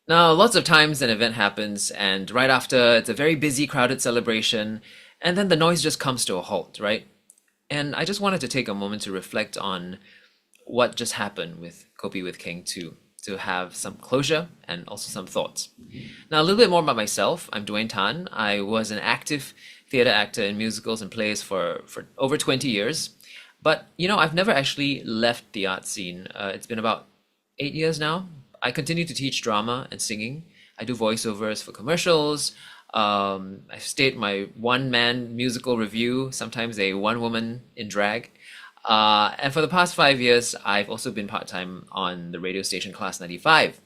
Now, lots of times an event happens, and right after, it's a very busy, crowded celebration, and then the noise just comes to a halt, right? And I just wanted to take a moment to reflect on what just happened with Kopi with King to have some closure and also some thoughts. Now, a little bit more about myself. I'm Dwayne Tan. I was an active theater actor in musicals and plays for over 20 years. But, I've never actually left the art scene. It's been about 8 years now. I continue to teach drama and singing. I do voiceovers for commercials. I state my one-man musical review, sometimes a one-woman in drag. And for the past 5 years, I've also been part-time on the radio station Class 95.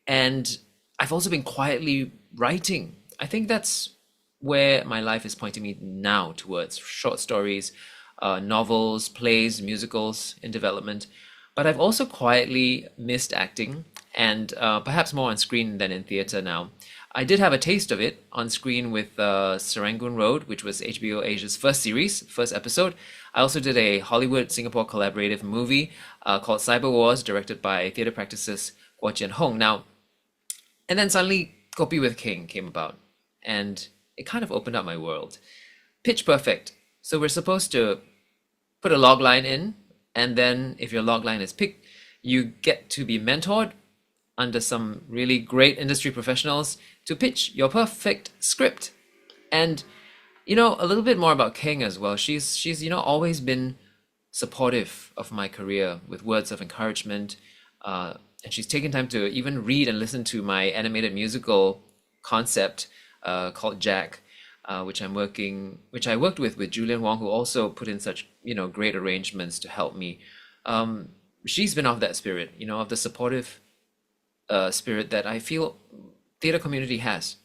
And I've also been quietly writing. I think that's where my life is pointing me now towards short stories, novels, plays, musicals in development. But I've also quietly missed acting, and perhaps more on screen than in theatre now. I did have a taste of it on screen with Serangoon Road, which was HBO Asia's first series, first episode. I also did a Hollywood Singapore collaborative movie called Cyber Wars, directed by theatre practices Guo Jian Hong. Now, and then suddenly Kopi with King came about, and it kind of opened up my world. Pitch perfect. So we're supposed to put a log line in, and then if your log line is picked, you get to be mentored under some really great industry professionals to pitch your perfect script. And a little bit more about Kheng as well. She's always been supportive of my career with words of encouragement, and she's taken time to even read and listen to my animated musical concept called Jack, which I worked with Julian Wong, who also put in such great arrangements to help me. She's been of that spirit, of the supportive spirit that I feel theater community has.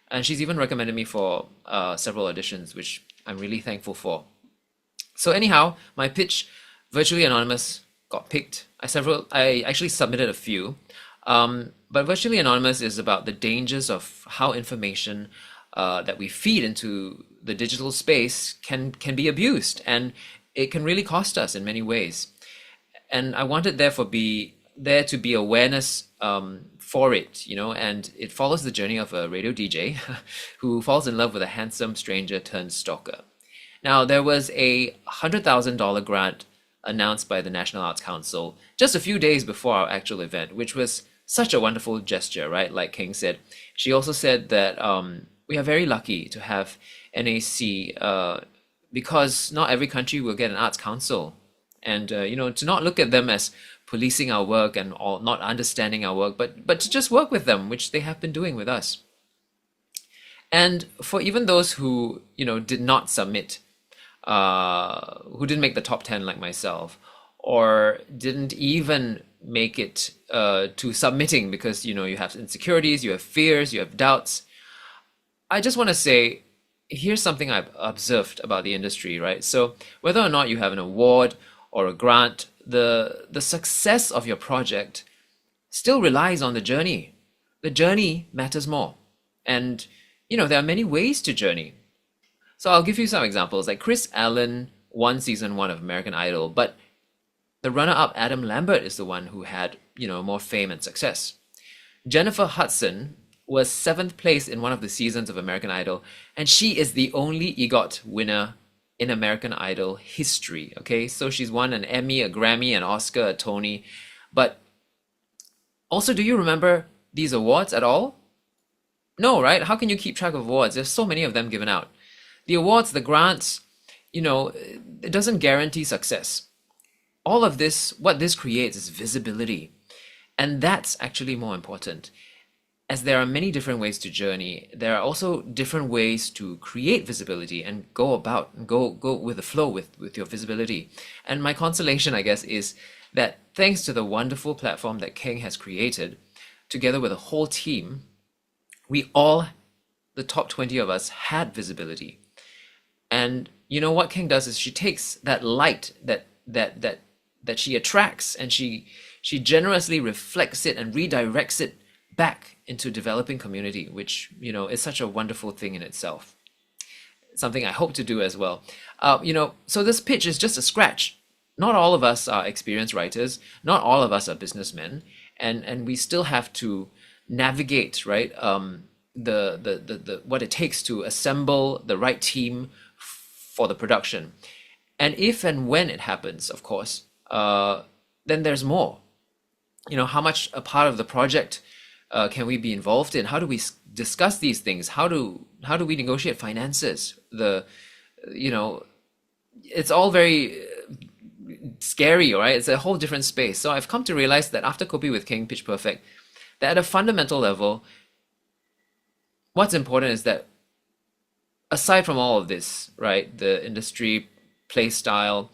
And she's even recommended me for several auditions, which I'm really thankful for. So anyhow, my pitch, Virtually Anonymous, got picked. I actually submitted a few. But Virtually Anonymous is about the dangers of how information that we feed into the digital space can be abused, and it can really cost us in many ways. And I wanted there to be awareness for it, and it follows the journey of a radio DJ who falls in love with a handsome stranger turned stalker. Now, there was a $100,000 grant announced by the National Arts Council just a few days before our actual event, which was such a wonderful gesture, right? Like King said. She also said that we are very lucky to have NAC because not every country will get an arts council. And, to not look at them as policing our work and all, not understanding our work, but to just work with them, which they have been doing with us. And for even those who, did not submit, who didn't make the top 10 like myself, or didn't even make it to submitting because, you have insecurities, you have fears, you have doubts. I just want to say, here's something I've observed about the industry, right? So whether or not you have an award or a grant, the success of your project still relies on the journey. The journey matters more. And, there are many ways to journey. So I'll give you some examples. Like Chris Allen won season 1 of American Idol, but the runner-up Adam Lambert is the one who had, more fame and success. Jennifer Hudson was 7th place in one of the seasons of American Idol, and she is the only EGOT winner in American Idol history. Okay, so she's won an Emmy, a Grammy, an Oscar, a Tony. But also, do you remember these awards at all? No, right? How can you keep track of awards? There's so many of them given out. The awards, the grants, it doesn't guarantee success. All of this, what this creates is visibility. And that's actually more important. As there are many different ways to journey, there are also different ways to create visibility and go with the flow with your visibility. And my consolation, I guess, is that thanks to the wonderful platform that Kheng has created, together with a whole team, we all, the top 20 of us, had visibility. And what Kheng does is she takes that light that she attracts, and she generously reflects it and redirects it back into developing community, which is such a wonderful thing in itself. Something I hope to do as well. So this pitch is just a scratch. Not all of us are experienced writers. Not all of us are businessmen, and we still have to navigate, right? The what it takes to assemble the right team for the production. And if and when it happens, of course, then there's more. How much a part of the project can we be involved in? How do we discuss these things? How do we negotiate finances? You know, it's all very scary, right? It's a whole different space. So I've come to realize that after Kopi with King, Pitch Perfect, that at a fundamental level, what's important is that aside from all of this, right, the industry, play style,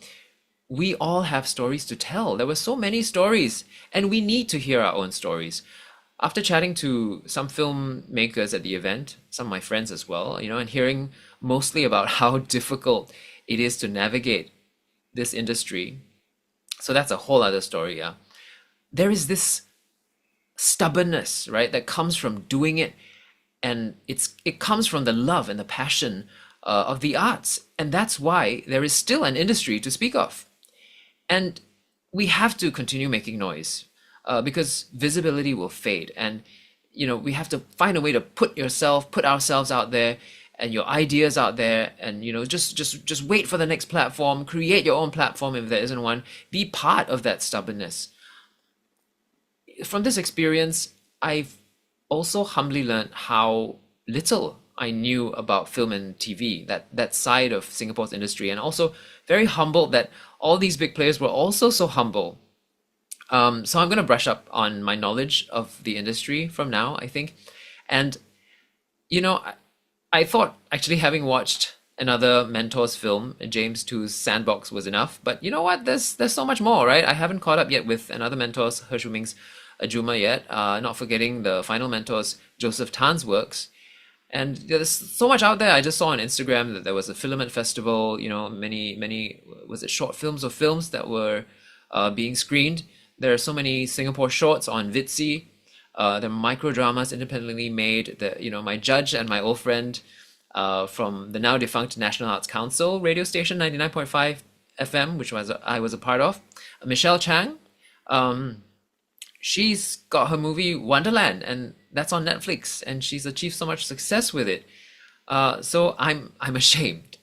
we all have stories to tell. There were so many stories, and we need to hear our own stories. After chatting to some filmmakers at the event, some of my friends as well, and hearing mostly about how difficult it is to navigate this industry. So that's a whole other story, yeah. There is this stubbornness, right, that comes from doing it, and it comes from the love and the passion of the arts, and that's why there is still an industry to speak of. And we have to continue making noise because visibility will fade. And, we have to find a way to put ourselves out there and your ideas out there and, just wait for the next platform, create your own platform if there isn't one, be part of that stubbornness. From this experience, I've also humbly learned how little I knew about film and TV, that side of Singapore's industry, and also very humbled that all these big players were also so humble. So I'm going to brush up on my knowledge of the industry from now, I think. And, I thought actually having watched another Mentors film, James 2's Sandbox, was enough. But you know what? There's so much more, right? I haven't caught up yet with another Mentors, He Shuming's Ajuma yet. Not forgetting the final Mentors, Joseph Tan's works. And there's so much out there. I just saw on Instagram that there was a filament festival, many, was it short films or films that were being screened? There are so many Singapore shorts on Vitsy. There are micro dramas independently made. My judge and my old friend from the now defunct National Arts Council radio station 99.5 FM, which I was a part of, Michelle Chang. She's got her movie Wonderland, and that's on Netflix, and she's achieved so much success with it. So I'm ashamed.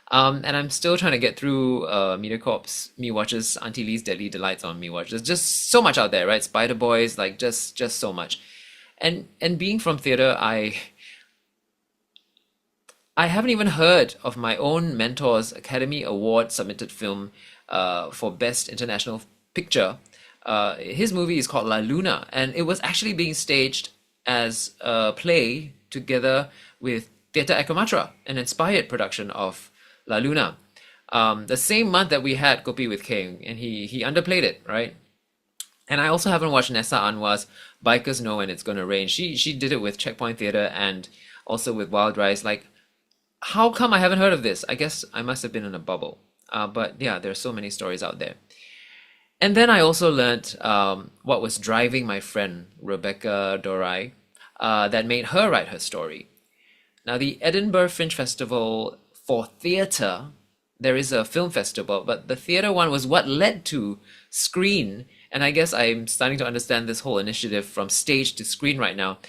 And I'm still trying to get through MediaCorp's Me Watches, Auntie Lee's Deadly Delights on Me Watch. There's just so much out there, right? Spider Boys, like just so much. And being from theatre, I haven't even heard of my own Mentors Academy Award submitted film for Best International Picture. His movie is called La Luna, and it was actually being staged as a play together with Theatre Ekamatra, an inspired production of La Luna. The same month that we had Kopi with Kheng, and he underplayed it, right? And I also haven't watched Nessa Anwar's Bikers Know When It's Gonna Rain. She did it with Checkpoint Theatre and also with Wild Rise. Like, how come I haven't heard of this? I guess I must have been in a bubble. But yeah, there's so many stories out there. And then I also learned what was driving my friend Rebecca Dorai that made her write her story. Now, the Edinburgh Fringe Festival for theatre, there is a film festival, but the theatre one was what led to Screen. And I guess I'm starting to understand this whole initiative from stage to screen right now.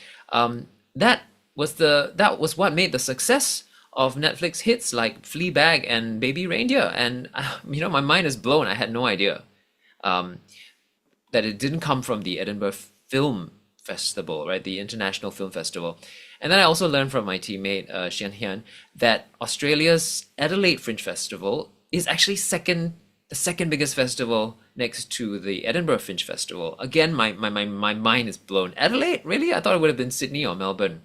That was what made the success of Netflix hits like Fleabag and Baby Reindeer. And my mind is blown. I had no idea that it didn't come from the Edinburgh Film Festival, right? The International Film Festival. And then I also learned from my teammate Xian Hian that Australia's Adelaide Fringe Festival is actually the second biggest festival next to the Edinburgh Fringe Festival. Again, my mind is blown. Adelaide? Really? I thought it would have been Sydney or Melbourne.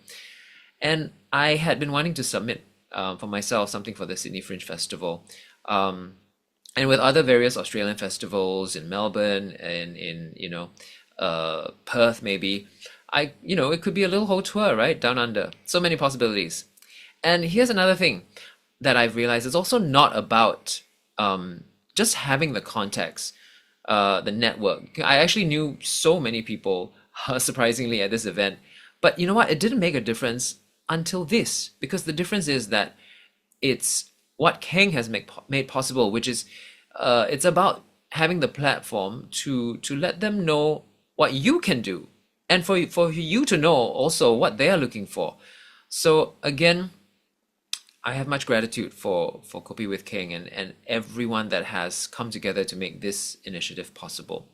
And I had been wanting to submit for myself something for the Sydney Fringe Festival. And with other various Australian festivals in Melbourne and in Perth maybe, it could be a little whole tour, right? Down under. So many possibilities. And here's another thing that I've realized is also not about just having the contacts, the network. I actually knew so many people, surprisingly, at this event. But you know what? It didn't make a difference until this, because the difference is that it's what Kheng has made possible, which is it's about having the platform to let them know what you can do, and for you to know also what they are looking for. So again, I have much gratitude for Kopi with King and everyone that has come together to make this initiative possible.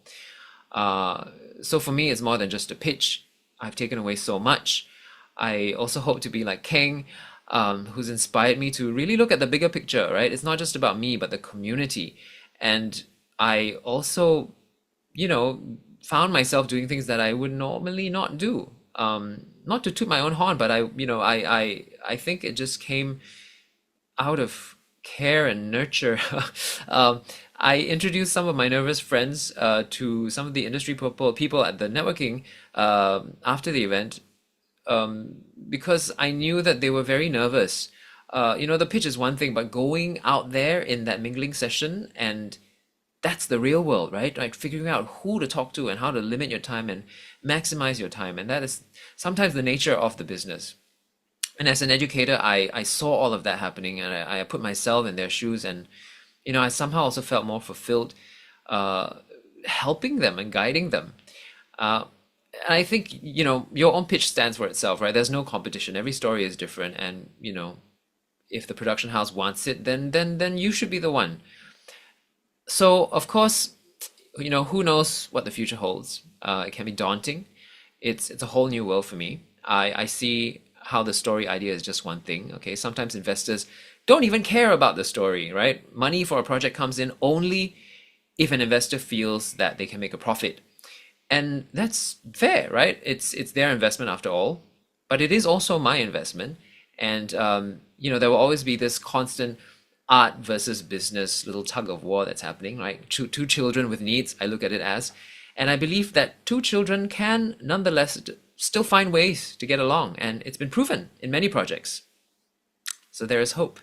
Uh, so for me, it's more than just a pitch. I've taken away so much. I also hope to be like Kheng, who's inspired me to really look at the bigger picture, right? It's not just about me, but the community. And I also, you know, found myself doing things that I would normally not do. Not to toot my own horn, but I think it just came out of care and nurture. um, I introduced some of my nervous friends to some of the industry people at the networking after the event, because I knew that they were very nervous. The pitch is one thing, but going out there in that mingling session, and that's the real world, right? Like figuring out who to talk to and how to limit your time and maximize your time. And that is sometimes the nature of the business. And as an educator, I saw all of that happening, and I put myself in their shoes, and I somehow also felt more fulfilled uh, helping them and guiding them. Uh, and I think, your own pitch stands for itself, right? There's no competition. Every story is different, and if the production house wants it, then you should be the one. So of course, who knows what the future holds? It can be daunting. It's a whole new world for me. I see how the story idea is just one thing. Okay, sometimes investors don't even care about the story, right? Money for a project comes in only if an investor feels that they can make a profit. And that's fair, right? It's their investment after all, but it is also my investment. And there will always be this constant art versus business little tug of war that's happening, right? Two children with needs, I look at it as. And I believe that two children can nonetheless still find ways to get along, and it's been proven in many projects. So there is hope.